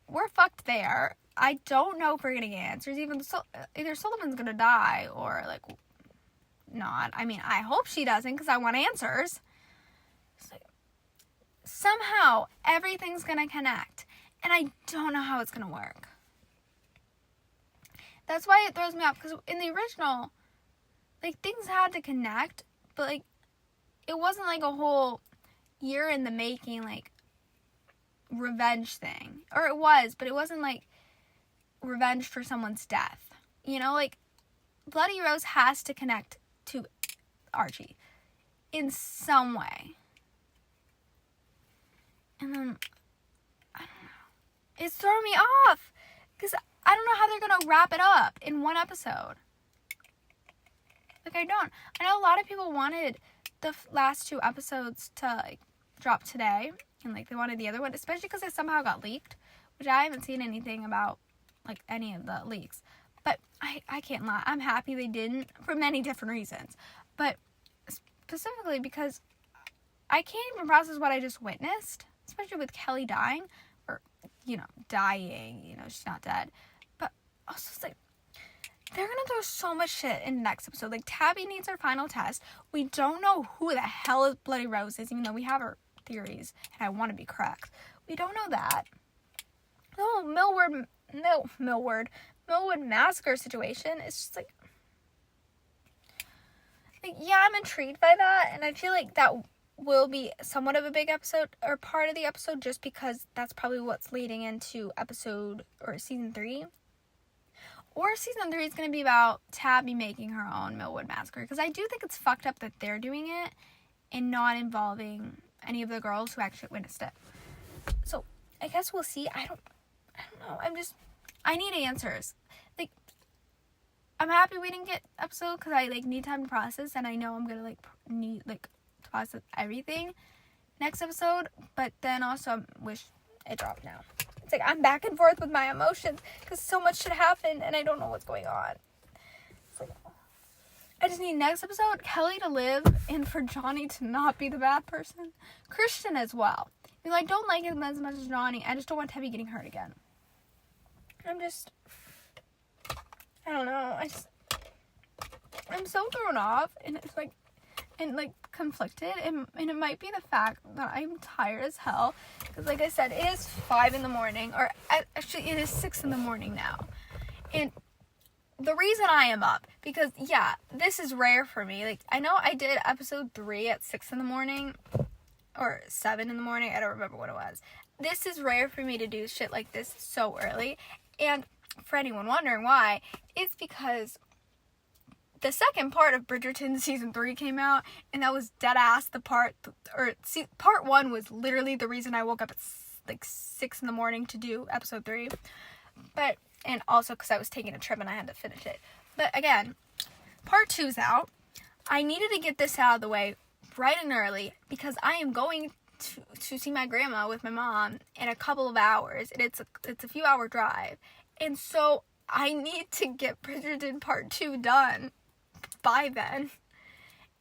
we're fucked there. I don't know if we're getting answers. Either Sullivan's gonna die or, like, not. I mean, I hope she doesn't, because I want answers. So, somehow, everything's gonna connect. And I don't know how it's gonna work. That's why it throws me off, because in the original, like, things had to connect, but, like, it wasn't, like, a whole year in the making, like, revenge thing. Or it was, but it wasn't, like, revenge for someone's death. You know, like, Bloody Rose has to connect to Archie in some way. And then, I don't know. It's throwing me off, because I don't know how they're going to wrap it up in one episode. Like, I don't. I know a lot of people wanted the last two episodes to, like, drop today. And, like, they wanted the other one, especially because they somehow got leaked. Which I haven't seen anything about, like, any of the leaks. But I can't lie. I'm happy they didn't for many different reasons. But specifically because I can't even process what I just witnessed. Especially with Kelly dying. Or, you know, dying. You know, she's not dead. But also, it's like, they're going to throw so much shit in the next episode. Like, Tabby needs her final test. We don't know who the hell Bloody Rose is, even though we have our theories. And I want to be correct. We don't know that. Oh, Millwood massacre situation. It's just like, yeah, I'm intrigued by that. And I feel like that will be somewhat of a big episode, or part of the episode, just because that's probably what's leading into episode, or season 3. Or season 3 is going to be about Tabby making her own Millwood massacre. Because I do think it's fucked up that they're doing it and not involving any of the girls who actually witnessed it. So, I guess we'll see. I don't know. I need answers. Like, I'm happy we didn't get episode, because I, like, need time to process, and I know I'm going to, like, need, like, to process everything next episode, but then also I wish it dropped now. It's like, I'm back and forth with my emotions, because so much should happen, and I don't know what's going on. It's like, I just need next episode, Kelly to live, and for Johnny to not be the bad person. Christian as well. You know, I don't like him as much as Johnny. I just don't want Tabby getting hurt again. I don't know. I'm so thrown off, and it's like, and, like, conflicted, and it might be the fact that I'm tired as hell, because, like I said, it is 5 in the morning, or actually, it is 6 in the morning now, and the reason I am up, because, yeah, this is rare for me. Like, I know I did episode 3 at 6 in the morning, or 7 in the morning, I don't remember what it was. This is rare for me to do shit like this so early, and for anyone wondering why, it's because the second part of Bridgerton season 3 came out, and that was dead ass part 1 was literally the reason I woke up at, like, 6 in the morning to do episode 3, but and also because I was taking a trip and I had to finish it. But again, part 2's out. I needed to get this out of the way bright and early because I am going to see my grandma with my mom in a couple of hours. And it's a few hour drive. And so I need to get Bridgerton part 2 done by then.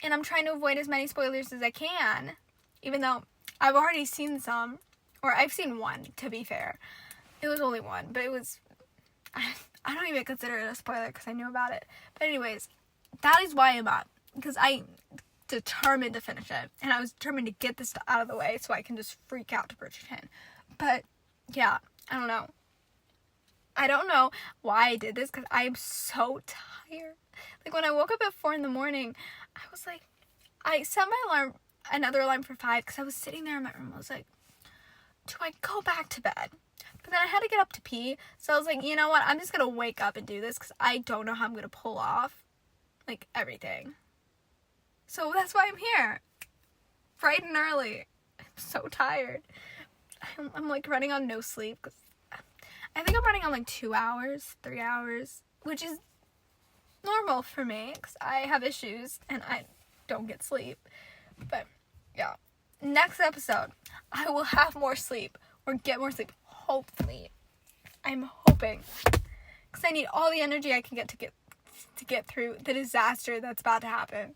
And I'm trying to avoid as many spoilers as I can. Even though I've already seen some. Or I've seen one, to be fair. It was only one, but it was... I don't even consider it a spoiler because I knew about it. But anyways, that is why I'm up. Because I'm determined to finish it. And I was determined to get this out of the way so I can just freak out to Bridgerton. But, yeah, I don't know. I don't know why I did this because I am so tired. Like, when I woke up at 4 in the morning, I was like... I set my alarm, another alarm for 5 because I was sitting there in my room. I was like, do I go back to bed? But then I had to get up to pee, so I was like, you know what, I'm just going to wake up and do this, because I don't know how I'm going to pull off, like, everything. So that's why I'm here, bright and early. I'm so tired. I'm like, running on no sleep, because I think I'm running on, like, 2 hours, 3 hours, which is normal for me, because I have issues, and I don't get sleep. But, yeah. Next episode, I will have more sleep, or get more sleep. Hopefully. I'm hoping. Because I need all the energy I can get to get through the disaster that's about to happen.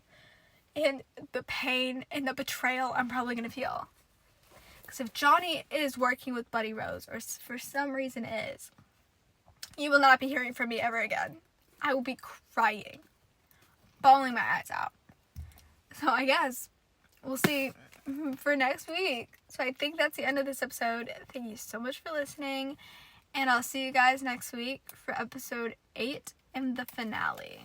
And the pain and the betrayal I'm probably going to feel. Because if Johnny is working with Buddy Rose, or for some reason is, you will not be hearing from me ever again. I will be crying. Bawling my eyes out. So I guess we'll see for next week. So I think that's the end of this episode. Thank you so much for listening, and I'll see you guys next week for episode 8 and the finale.